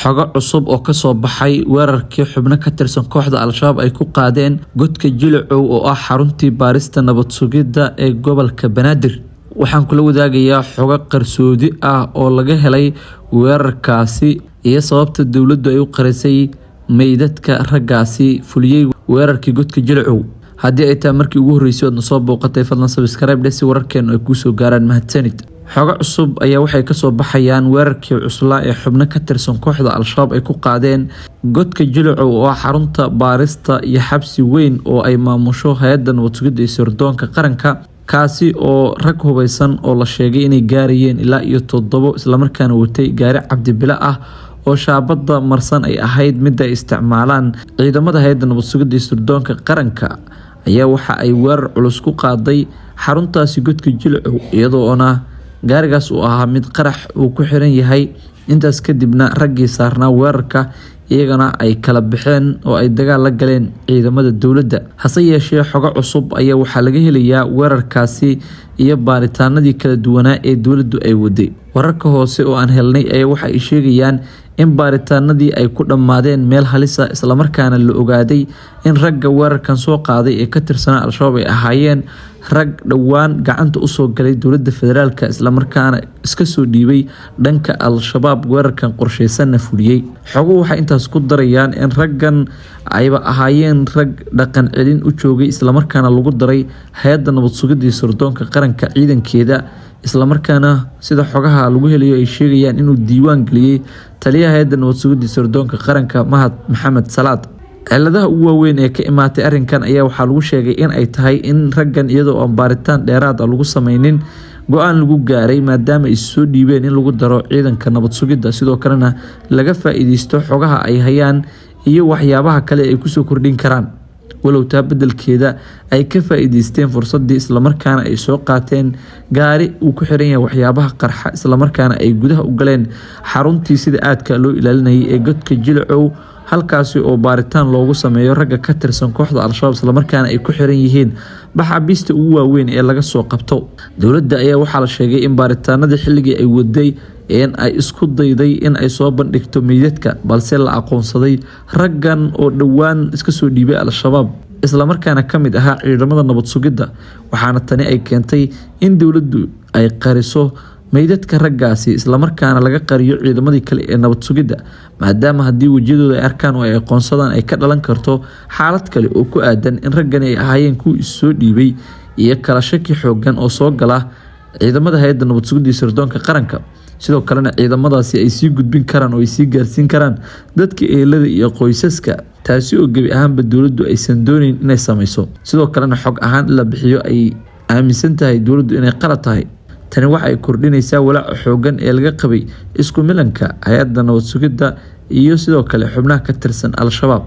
xogo cusub oo ka soo baxay weerarkii xubno ka tirsan kooxda Al-Shabaab ay ku qaadeen godka Jilcow oo ah xaruntii baarista nabad sugidda ee gobolka Banaadir. Waxaan kula wadaagayaa xogo qarsoodi ah oo laga helay weerarkaasi iyo sababta dawladdu ay u qarisay meydadka raggaasi fuliyay weerarkii godka Jilcow. haddii ay tahay markii ugu horeysay oo soo booqatay fadlan subscribe si wararkeenu ay ku soo gaaraan mahadsanid. xogo cusub ayaa waxay ka soo baxayaan weerarkii cuslaa ee xubno ka tirsan kooxda Al-Shabaab ay ku qaadeen godka Jilcow oo ah xarunta baarista iyo xabsi weyn oo ay maamusho hay'adda nabad sugidda iyo sirdoonka qaranka, kaasi oo rag hubeysan oo la sheegay inay gaarayeen ilaa iyo 7 isla markaana watay gaari cabdibila ah oo shaabada marsan ay ahayd mid ay isticmaalaan ciidamada hay'adda nabad sugidda iyo sirdoonka qaranka ayaa waxa ay weerar culus ku qaaday xaruntaasi godka Jilcow iyadoo gaarigaas uu ahaa mid qarax uu ku xiran yahay. intaas kadibna raggii saarnaa weerarka iyagana ay kala baxeen oo ay dagaal la galeen ciidamada dawladda. hase yeeshee xogo cusub ayaa waxaa laga helayaa weerarkaasi iyo baaritaanadii kala duwanaa ee dawladdu ay waday. wararka hoose oo aan helnay ayaa waxa ay sheegayaan in baaritaanadii ay ku dhammaadeen meel halis ah isla markaana la ogaaday in ragga weerarkan soo qaaday ee ka tirsanaa Al-Shabaab ay ahaayeen rag dhawaan gacanta u soo galay dawladda federaalka isla markaana iska soo dhiibay dhanka Al-Shabaab weerarkan qorsheysan fuliyay. xogo waxa intaas ku darayaan in raggan ayba ahaayeen rag dhaqan celin u joogay isla markaana lagu daray hay'adda nabad sugidda iyo sirdoonka qaranka ciidankeeda, isla markaana sida xogaha lagu helayo ay sheegayaan inuu diiwaan galiyay taliyaha hay'adda nabad sugidda iyo sirdoonka qaranka Mahad Maxamed Salaad. ciladaha ugu waaweyn ee ka imaatay arrinkan ayaa waxaa lagu sheegay in ay tahay in raggan iyadoo aan baaritaan dheeraad ah lagu sameynin go-aan lagu gaaray maadaama ay soo dhiibeen in lagu daro ciidanka nabad sugidda, sidoo kalena laga faa'iideysto xogaha ay hayaan iyo waxyaabaha kale ay kusoo kordhin karaan. walow taa beddelkeeda ay ka faa'iideysteen fursaddii isla markaana ay soo qaateen gaari uu ku xiran yahay waxyaabaha qarxa isla markaana ay gudaha u galeen xaruntii sida aadka loo ilaalinayay ee godka Jilcow, halkaasi oo baaritaan loogu sameeyo ragga ka tirsan kooxda Al-Shabaab isla markaana ay ku xiran yihiin maxaabiista ugu waaweyn ee laga soo qabto. dawladda ayaa waxaa la sheegay in baaritaanadii xilligii ay waday in ay isku dayday in ay soo bandhigto meydadka, balse la aqoonsaday raggan oo dhawaan iska soo dhiibay Al-Shabaab isla markaana ka mid ahaa ciidamada nabad sugidda. waxaana tani ay keentay in dawladdu ay qariso meydadka raggaasi isla markaana laga qariyo ciidamadii kale ee nabad sugidda, maadaama haddii wajiyadooda ay arkaan oo ay aqoonsadaan ay ka dhalan karto xaalad kale oo ku aadan in raggan ay ahaayeen kuwii is soo dhiibay iyo kala shaki xoogan oo soo gala ciidamada hay'adda nabad sugidda iyo sirdoonka qaranka. sidoo kalena ciidamadaasi ay sii gudbin karaan oo ay sii gaarsiin karaan dadka eelada iyo qoysaska, taasi oo gebi ahaanba dawladdu aysan doonayn inay sameyso. sidoo kalena xog ahaan la bixiyo ay aaminsan tahay dawladdu inay qalad tahay. tani waxa ay kordhinaysaa walaaca xoogan ee laga qabay isku milanka hay'adda nabad sugidda iyo sidoo kale xubnaha ka tirsan Al-Shabaab,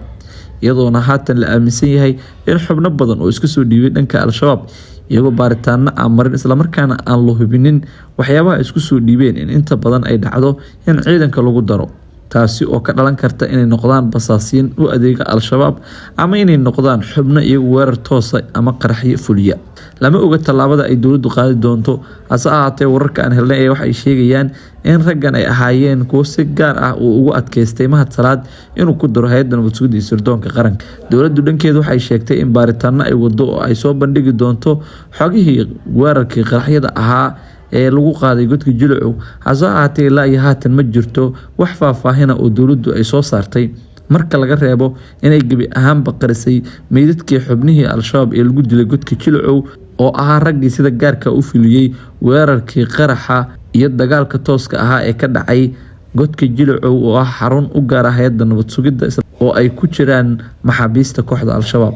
iyadoona haatan la aaminsan yahay in xubno badan oo iska soo dhiibay dhanka Al-Shabaab iyagoo baaritaano aan marin isla markaana aan la hubinin waxyaabaha isku soo dhiibeen in inta badan ay dhacdo in ciidanka lagu daro, taasi oo ka dhalan karta inay noqdaan basaasiin u adeega Al-Shabaab ama inay noqdaan xubno iyagu weerar toosa ama qaraxyo fuliya. lama oga tallaabada ay dawladdu qaadi doonto, hase ahaatee wararka aan helnay ee waxay sheegayaan in raggan ay ahaayeen kuwo si gaar ah uu ugu adkaystay Mahad Salaad inuu ku daro hay'adda nabad sugidda iyo sirdoonka qaranka. dawladdu dhankeeda waxay sheegtay in baaritaano ay wado oo ay soo bandhigi doonto xogihii weerarkii qaraxyada ahaa ee lagu qaaday godka Jilcow. hase ahaatee ilaa iyo haatan ma jirto wax faahfaahina oo dawladdu ay soo saartay marka laga reebo inay gebi ahaanba qarisay meydadkii xubnihii Al-Shabaab ee lagu dilay godka Jilcow oo ahaa raggii sida gaarka u fuliyay weerarkii qaraxa iyo dagaalka tooska ahaa ee ka dhacay godka Jilcow oo ah xarun u gaar ah hay'adda nabad sugidda oo ay ku jiraan maxaabiista kooxda Al-Shabaab.